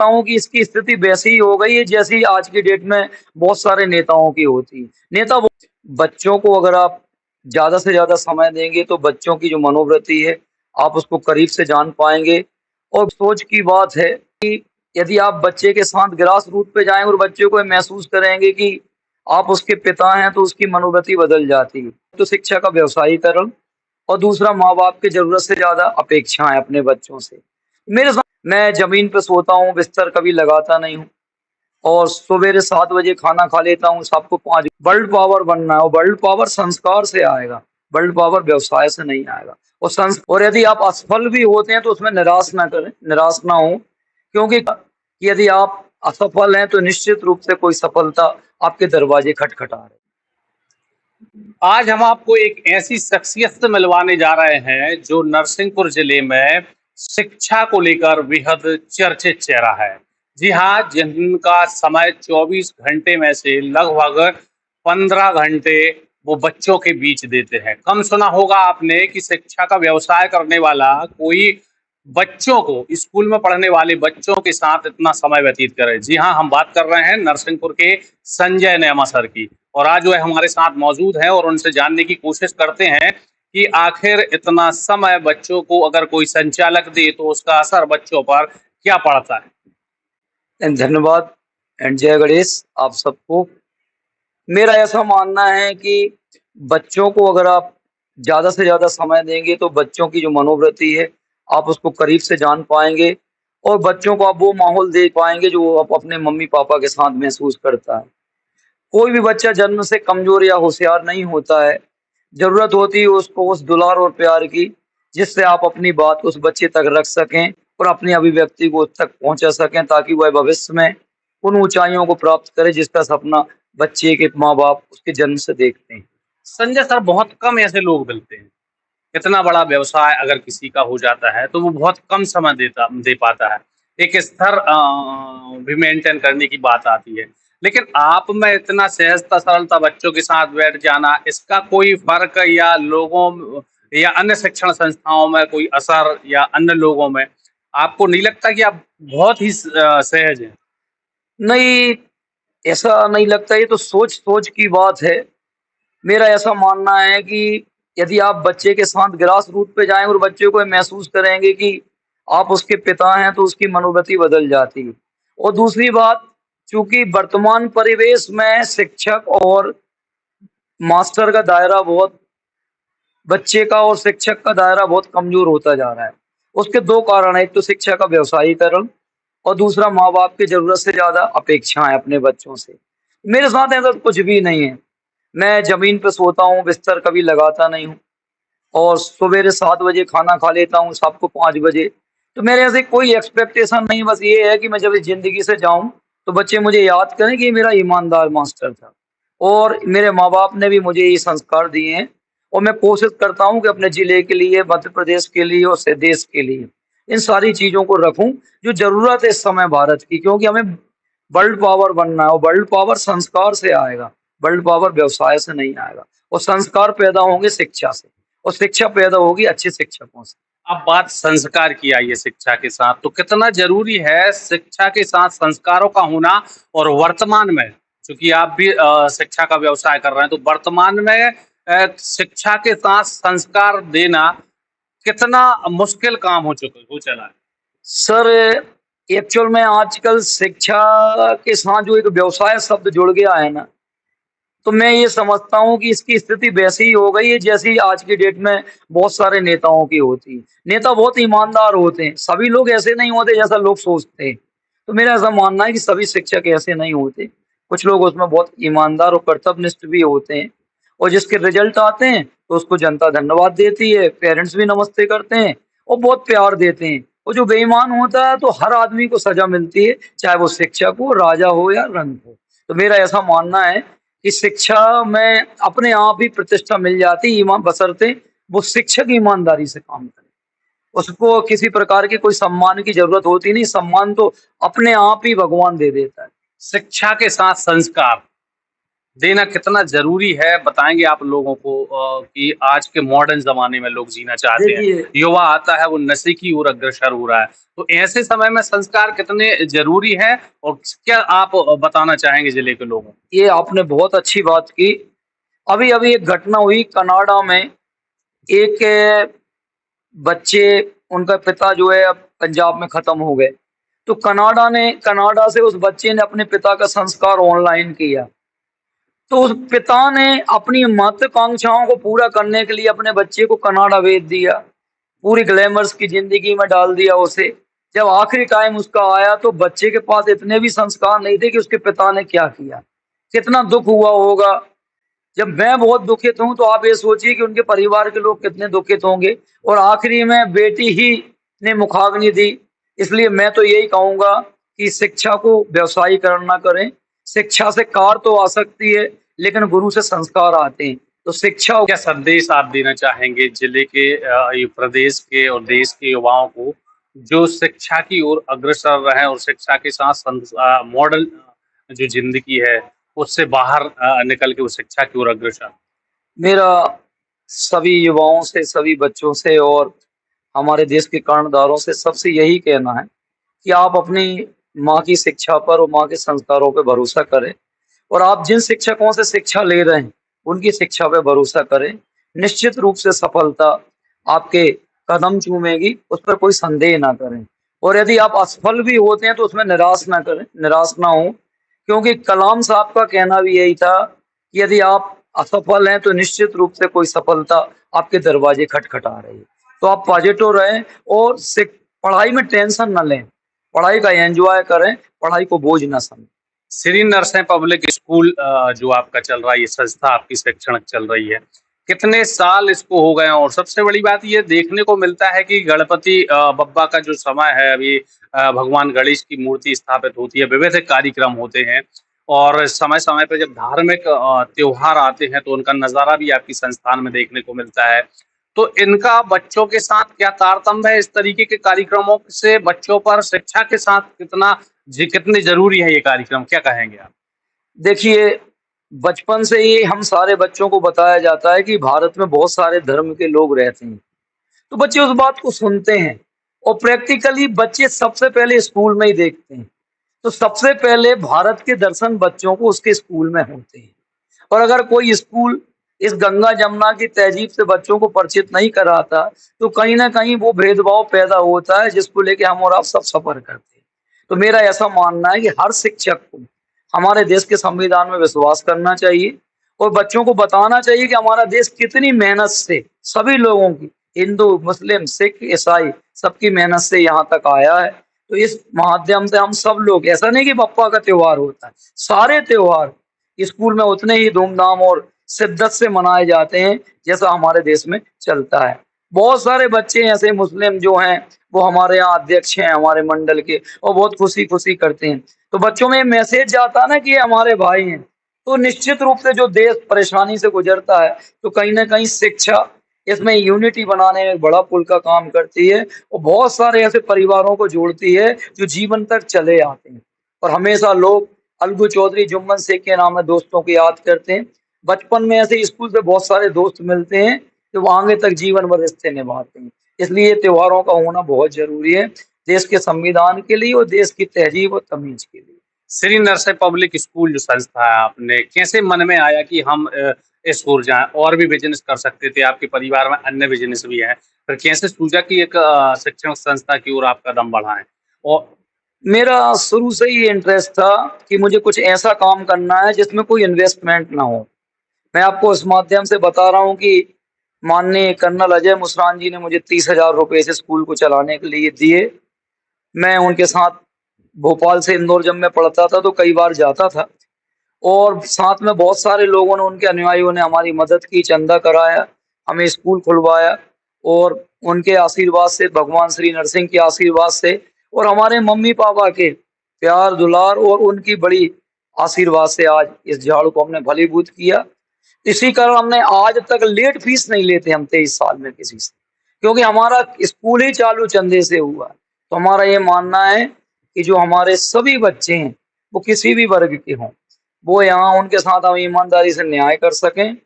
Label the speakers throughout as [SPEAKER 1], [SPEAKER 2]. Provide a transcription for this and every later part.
[SPEAKER 1] हूँ कि इसकी स्थिति वैसी ही हो गई है जैसी आज की डेट में बहुत सारे नेताओं की होती है। बच्चों को अगर आप ज़्यादा से ज़्यादा समय देंगे तो बच्चों की जो मनोवृत्ति है, आप उसको करीब से जान पाएँगे। और सोच की बात है कि यदि आप बच्चे के साथ ग्रास रूट पे जाएँ और बच्चे को ये महसूस करेंगे कि आप उसके पिता हैं, तो उसकी मनोवृत्ति बदल जाती है। तो शिक्षा का व्यवसायीकरण और दूसरा माँ-बाप की ज़रूरत से ज़्यादा अपेक्षाएँ अपने बच्चों से। मेरे साथ मैं ज़मीन पे सोता हूँ, बिस्तर कभी लगाता नहीं हूँ और सवेरे 7 बजे खाना खा लेता हूँ, शाम को 5 वर्ल्ड पावर बनना है और वर्ल्ड पावर संस्कार से आएगा, वर्ल्ड पावर व्यवसाय से नहीं आएगा। और यदि आप असफल भी होते हैं तो उसमें निराश ना करें, निराश ना हों, क्योंकि यदि आप असफल हैं तो निश्चित रूप से कोई सफलता आपके दरवाजे खटखटा रही है।
[SPEAKER 2] आज हम आपको एक ऐसी शख्सियत से मिलवाने जा रहे हैं जो नरसिंहपुर जिले में शिक्षा को लेकर बेहद चर्चित चेहरा है। जी हाँ, जिनका समय 24 घंटे में से लगभग 15 घंटे वो बच्चों के बीच देते हैं। कम सुना होगा आपने कि शिक्षा का व्यवसाय करने वाला कोई बच्चों को, स्कूल में पढ़ने वाले बच्चों के साथ इतना समय व्यतीत करे। जी हाँ, हम बात कर रहे हैं नरसिंहपुर के संजय नेमा सर की। और आज वो हमारे साथ मौजूद हैं और उनसे जानने की कोशिश करते हैं कि आखिर इतना समय बच्चों को अगर कोई संचालक दे तो उसका असर बच्चों पर क्या पड़ता है।
[SPEAKER 1] धन्यवाद एंड जय गणेश आप सबको। मेरा ऐसा मानना है कि बच्चों को अगर आप ज़्यादा से ज़्यादा समय देंगे तो बच्चों की जो मनोवृत्ति है, आप उसको करीब से जान पाएँगे और बच्चों को आप वो माहौल दे पाएँगे जो वो अपने मम्मी-पापा के साथ महसूस करता है। कोई भी बच्चा जन्म से कमज़ोर या होशियार नहीं होता है। ज़रूरत होती है उसको उस दुलार और प्यार की, जिससे आप अपनी बात उस बच्चे तक रख सकें और अपनी अभिव्यक्ति को उस तक पहुँचा सकें ताकि वह भविष्य में उन ऊँचाइयों को प्राप्त करे जिसका सपना बच्चे के माँ-बाप उसके जन्म से देखते हैं।
[SPEAKER 2] संजय सर, बहुत कम ऐसे लोग मिलते हैं, इतना बड़ा व्यवसाय अगर किसी का हो जाता है तो वो बहुत कम समय दे पाता है। एक स्तर भी मेंटेन करने की बात आती है। लेकिन आप में इतना सहजता सरलता बच्चों के साथ बैठ जाना, इसका कोई फर्क या लोगों या अन्य शिक्षण संस्थाओं में कोई असर या अन्य लोगों में आपको नहीं लगता कि आप बहुत ही सहज हैं।
[SPEAKER 1] नहीं, ऐसा नहीं लगता, ये तो सोच-सोच की बात है। मेरा ऐसा मानना है कि यदि आप बच्चे के साथ ग्रास रूट पे जाएँ और बच्चे को ये महसूस करेंगे कि आप उसके पिता हैं, तो उसकी मनोवृत्ति बदल जाती है। और दूसरी बात, चूँकि वर्तमान परिवेश में शिक्षक और मास्टर का दायरा बहुत बच्चे का और शिक्षक का दायरा बहुत कमज़ोर होता जा रहा है। उसके 2 कारण हैं, एक तो शिक्षा का व्यवसायीकरण और दूसरा माँ-बाप की ज़रूरत से ज़्यादा अपेक्षाएँ अपने बच्चों से। मेरे साथ ऐसा कुछ भी नहीं है। मैं ज़मीन पे सोता हूँ, बिस्तर कभी लगाता नहीं हूँ और सवेरे 7 बजे खाना खा लेता हूँ, शाम को 5 बजे। तो मेरे ऐसे कोई एक्सपेक्टेशन नहीं, बस ये है कि मैं जब इस ज़िंदगी से जाऊँ, तो बच्चे मुझे याद करें कि ये मेरा ईमानदार मास्टर था और मेरे माँ-बाप ने भी मुझे ये संस्कार दिए हैं और मैं कोशिश करता हूँ कि अपने ज़िले के लिए, मध्य प्रदेश के लिए और से देश के लिए, इन सारी चीज़ों को रखूँ, जो ज़रूरत है इस समय भारत की, क्योंकि हमें वर्ल्ड पावर बनना है और वर्ल्ड पावर संस्कार से आएगा, वर्ल्ड पावर व्यवसाय से नहीं आएगा और संस्कार पैदा होंगे शिक्षा से और शिक्षा पैदा होगी अच्छे शिक्षकों से।
[SPEAKER 2] अब बात संस्कार की आई है शिक्षा के साथ, तो कितना जरूरी है शिक्षा के साथ संस्कारों का होना। और वर्तमान में चूंकि आप भी शिक्षा का व्यवसाय कर रहे हैं, तो वर्तमान में शिक्षा के साथ संस्कार देना कितना मुश्किल काम हो चला है।
[SPEAKER 1] सर, एक्चुअल में आजकल शिक्षा के साथ जो एक व्यवसाय शब्द जुड़ गया है ना, तो मैं ये समझता हूँ कि इसकी स्थिति वैसी ही हो गई है जैसी आज की डेट में बहुत सारे नेताओं की होती है। नेता बहुत ईमानदार होते हैं, सभी लोग ऐसे नहीं होते जैसा लोग सोचते हैं। तो मेरा ऐसा मानना है कि सभी शिक्षक ऐसे नहीं होते। कुछ लोग उसमें बहुत ईमानदार और कर्तव्यनिष्ठ भी होते हैं और जिसके रिजल्ट आते हैं तो उसको जनता धन्यवाद देती है, पेरेंट्स भी नमस्ते करते हैं और बहुत प्यार देते हैं। और जो बेईमान होता है तो हर आदमी को सजा मिलती है, चाहे वो शिक्षक हो, राजा हो या रंक हो। तो मेरा ऐसा मानना है कि शिक्षा में अपने आप ही प्रतिष्ठा मिल जाती है, ईमान बशर्ते वो शिक्षक ईमानदारी से काम करे। उसको किसी प्रकार की कोई सम्मान की ज़रूरत होती नहीं, सम्मान तो अपने आप ही भगवान दे देता है।
[SPEAKER 2] शिक्षा के साथ संस्कार, देना कितना ज़रूरी है, बताएँगे आप लोगों को कि आज के मॉडर्न ज़माने में लोग जीना चाहते हैं।
[SPEAKER 1] देखिए,
[SPEAKER 2] युवा आता है, वो नशे की ओर अग्रसर हो रहा है। तो ऐसे समय में संस्कार कितने ज़रूरी हैं और क्या आप बताना चाहेंगे ज़िले के लोगों को?
[SPEAKER 1] ये आपने बहुत अच्छी बात की। अभी-अभी एक घटना हुई कनाडा में, एक बच्चे उनका पिता जो है अब पंजाब में खत्म हो गए। तो कनाडा से उस बच्चे ने अपने पिता का संस्कार ऑनलाइन किया। तो उस पिता ने अपनी महत्वाकांक्षाओं को पूरा करने के लिए अपने बच्चे को कनाडा भेज दिया। पूरी ग्लैमर्स की ज़िंदगी में डाल दिया उसे। जब आखिरी टाइम उसका आया तो बच्चे के पास इतने भी संस्कार नहीं थे कि उसके पिता ने क्या किया। कितना दुःख हुआ होगा। जब मैं बहुत दुखित हूँ, तो आप ये सोचिए कि उनके परिवार के लोग कितने दुखित होंगे और आखिरी में बेटी ही ने मुखाग्नि दी। इसलिए मैं तो यही कहूँगा कि शिक्षा को व्यवसायीकरण ना करें। शिक्षा से कार तो आ सकती है, लेकिन गुरु से संस्कार आते हैं। तो शिक्षा
[SPEAKER 2] क्या संदेश आप देना चाहेंगे जिले के ये प्रदेश के और देश के युवाओं को जो शिक्षा की ओर अग्रसर रहें और शिक्षा के साथ मॉडल जो जिंदगी है उससे बाहर निकल के वो शिक्षा की ओर अग्रसर।
[SPEAKER 1] मेरा सभी युवाओं से, सभी बच्चों से और हमारे देश के कर्णधारों से सबसे यही कहना है कि आप अपनी माँ की शिक्षा पर और माँ के संस्कारों पे भरोसा करें और आप जिन शिक्षकों से शिक्षा ले रहे हैं, उनकी शिक्षा पे भरोसा करें। निश्चित रूप से सफलता आपके कदम चूमेगी, उस पर कोई संदेह ना करें। और यदि आप असफल भी होते हैं तो उसमें निराश ना करें, निराश ना हों, क्योंकि कलाम साहब का कहना भी यही था कि यदि आप असफल हैं तो निश्चित रूप से कोई सफलता आपके दरवाजे खटखटा रही है। तो आप पॉजिटिव रहें और पढ़ाई में टेंशन ना लें, पढ़ाई का एंजॉय करें, पढ़ाई को बोझ ना समझें।
[SPEAKER 2] श्री नरसिंह पब्लिक स्कूल जो आपका चल रहा है ये संस्था आपकी शैक्षणिक चल रही है कितने साल इसको हो गए हैं? और सबसे बड़ी बात ये देखने को मिलता है कि गणपति बप्पा का जो समय है अभी भगवान गणेश की मूर्ति स्थापित होती है विविध कार्यक्रम होते हैं और समय समय पर जब धार्मिक त्योहार आते हैं तो उनका नज़ारा भी आपकी संस्थान में देखने को मिलता है। तो इनका बच्चों के साथ क्या तारतम्य है? इस तरीके के कार्यक्रमों से बच्चों पर शिक्षा के साथ कितने ज़रूरी है ये कार्यक्रम, क्या कहेंगे आप?
[SPEAKER 1] देखिए, बचपन से ही हम सारे बच्चों को बताया जाता है कि भारत में बहुत सारे धर्म के लोग रहते हैं। तो बच्चे उस बात को सुनते हैं और प्रैक्टिकली बच्चे सबसे पहले स्कूल में ही देखते हैं। तो सबसे पहले भारत के दर्शन बच्चों को उसके स्कूल में होते हैं। और अगर कोई स्कूल इस गंगा जमुना की तहजीब से बच्चों को परिचित नहीं कराता, तो कहीं न कहीं वो भेदभाव पैदा होता है जिसको लेके हम और आप सब सफ़र करते हैं। तो मेरा ऐसा मानना है कि हर शिक्षक को हमारे देश के संविधान में विश्वास करना चाहिए और बच्चों को बताना चाहिए कि हमारा देश कितनी मेहनत से सभी लोगों की, हिंदू, मुस्लिम, सिख, ईसाई, सबकी मेहनत से यहाँ तक आया है। तो इस माध्यम से हम सब लोग, ऐसा नहीं कि बप्पा का त्योहार होता है, सारे त्योहार स्कूल में उतने ही धूमधाम और शिद्दत से मनाए जाते हैं जैसा हमारे देश में चलता है। बहुत सारे बच्चे ऐसे मुस्लिम जो हैं वो हमारे यहाँ अध्यक्ष हैं हमारे मंडल के और बहुत खुशी-खुशी करते हैं। तो बच्चों में ये मैसेज जाता है ना कि ये हमारे भाई हैं। तो निश्चित रूप से जो देश परेशानी से गुजरता है, तो कहीं न कहीं शिक्षा इसमें यूनिटी बनाने में एक बड़ा पुल का काम करती है और बहुत सारे ऐसे परिवारों को जोड़ती है जो जीवन तक चले आते हैं। और हमेशा लोग अलगू चौधरी, जुम्मन शेख के नाम में दोस्तों को याद करते हैं। बचपन में ऐसे स्कूल से बहुत सारे दोस्त मिलते हैं, जो वो आगे तक जीवन भर रिश्ते निभाते हैं। इसलिए त्योहारों का होना बहुत ज़रूरी है, देश के संविधान के लिए और देश की तहज़ीब और तमीज़ के लिए।
[SPEAKER 2] श्री नरसिंह पब्लिक स्कूल जो संस्था है आपने कैसे मन में आया कि हम इस ओर जाएं और भी बिजनेस कर सकते थे आपके परिवार में अन्य बिजनेस भी हैं फिर कैसे सूझा कि एक शिक्षण संस्था की ओर आप कदम बढ़ाएं और
[SPEAKER 1] मेरा शुरू से ही इंटरेस्ट था कि मुझे कुछ ऐसा काम करना है जिसमें कोई इन्वेस्टमेंट ना हो। मैं आपको इस माध्यम से बता रहा हूँ कि माननीय कर्नल अजय मुस्रान जी ने मुझे 30,000 रुपए इस स्कूल को चलाने के लिए दिए। मैं उनके साथ भोपाल से इंदौर जब मैं पढ़ता था तो कई बार जाता था और साथ में बहुत सारे लोगों ने, उनके अनुयायियों ने हमारी मदद की, चंदा कराया, हमें स्कूल खुलवाया और उनके आशीर्वाद से, भगवान श्री नरसिंह के आशीर्वाद से और हमारे मम्मी-पापा के प्यार, दुलार और उनकी बड़ी आशीर्वाद से आज इस झाड़ू को हमने फलीभूत किया। इसी कारण हमने आज तक लेट फीस नहीं लेते हम 23 साल में किसी से, क्योंकि हमारा स्कूल ही चालू चंदे से हुआ है। तो हमारा ये मानना है कि जो हमारे सभी बच्चे हैं, वो किसी भी वर्ग के हों, वो यहाँ उनके साथ हम ईमानदारी से न्याय कर सकें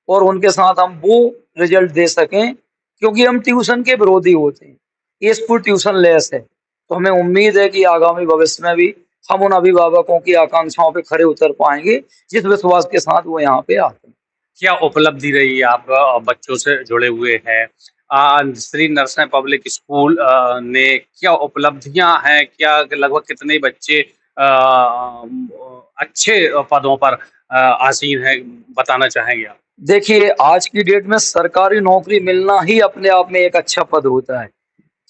[SPEAKER 1] और उनके साथ हम वो रिजल्ट दे सकें, क्योंकि हम ट्यूशन के विरोधी होते हैं। ये स्कूल ट्यूशन लेस है, तो हमें उम्मीद है कि आगामी भविष्य में भी हम उन अभिभावकों की आकांक्षाओं पे खरे उतर पाएंगे जिस विश्वास के साथ वो यहाँ पे आते हैं।
[SPEAKER 2] क्या उपलब्धि रही? आप बच्चों से जुड़े हुए हैं, श्री नरसिंह पब्लिक स्कूल ने क्या उपलब्धियां हैं? क्या लगभग कितने बच्चे अच्छे पदों पर आसीन हैं, बताना चाहेंगे आप?
[SPEAKER 1] देखिए, आज की डेट में सरकारी नौकरी मिलना ही अपने आप में एक अच्छा पद होता है,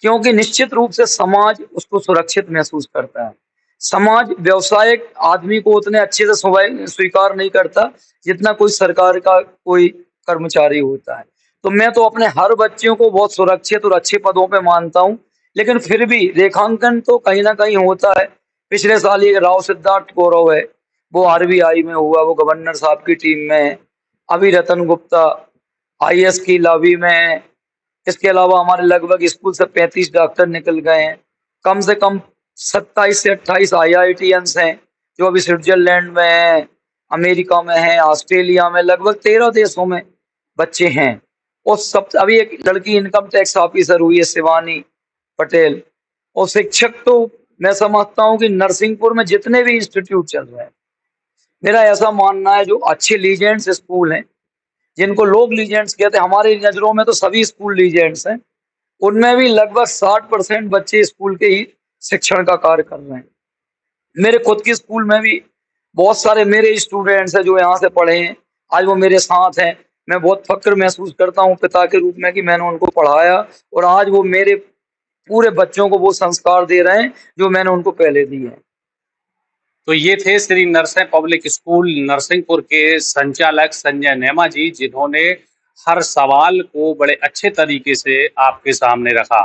[SPEAKER 1] क्योंकि निश्चित रूप से समाज उसको सुरक्षित महसूस करता है। समाज व्यावसायिक आदमी को उतने अच्छे से स्वीकार नहीं करता जितना कोई सरकार का कोई कर्मचारी होता है। तो मैं तो अपने हर बच्चों को बहुत सुरक्षित और अच्छे पदों पे मानता हूँ, लेकिन फिर भी रेखांकन तो कहीं ना कहीं होता है। पिछले साल ये राव सिद्धार्थ गौरव है, वो आरबीआई में हुआ, वो गवर्नर साहब की टीम में है। अभी रतन गुप्ता आईएएस की लॉबी में है। इसके अलावा हमारे लगभग स्कूल से 35 डॉक्टर निकल गए हैं। कम से कम 27 से 28 आईआईटीएंस हैं जो अभी स्विट्जरलैंड में हैं, अमेरिका में हैं, ऑस्ट्रेलिया में, लगभग 13 देशों में बच्चे हैं। और सब अभी एक लड़की इनकम टैक्स ऑफिसर हुई है, शिवानी पटेल। और शिक्षक तो मैं समझता हूँ कि नरसिंहपुर में जितने भी इंस्टीट्यूट चल रहे हैं, मेरा ऐसा मानना है जो अच्छे लीजेंड्स स्कूल हैं, जिनको लोग लीजेंड्स कहते हैं, हमारी नजरों में तो सभी स्कूल लीजेंड्स हैं, उनमें भी लगभग 60% बच्चे स्कूल के ही शिक्षण का कार्य कर रहे हैं। मेरे खुद के स्कूल में भी बहुत सारे मेरे स्टूडेंट्स हैं जो यहाँ से पढ़े हैं, आज वो मेरे साथ हैं। मैं बहुत फक्र महसूस करता हूँ पिता के रूप में कि मैंने उनको पढ़ाया और आज वो मेरे पूरे बच्चों को वो संस्कार दे रहे हैं जो मैंने उनको पहले दिए हैं।
[SPEAKER 2] तो ये थे श्री नरसिंह पब्लिक स्कूल नरसिंहपुर के संचालक संजय नेमा जी, जिन्होंने हर सवाल को बड़े अच्छे तरीके से आपके सामने रखा।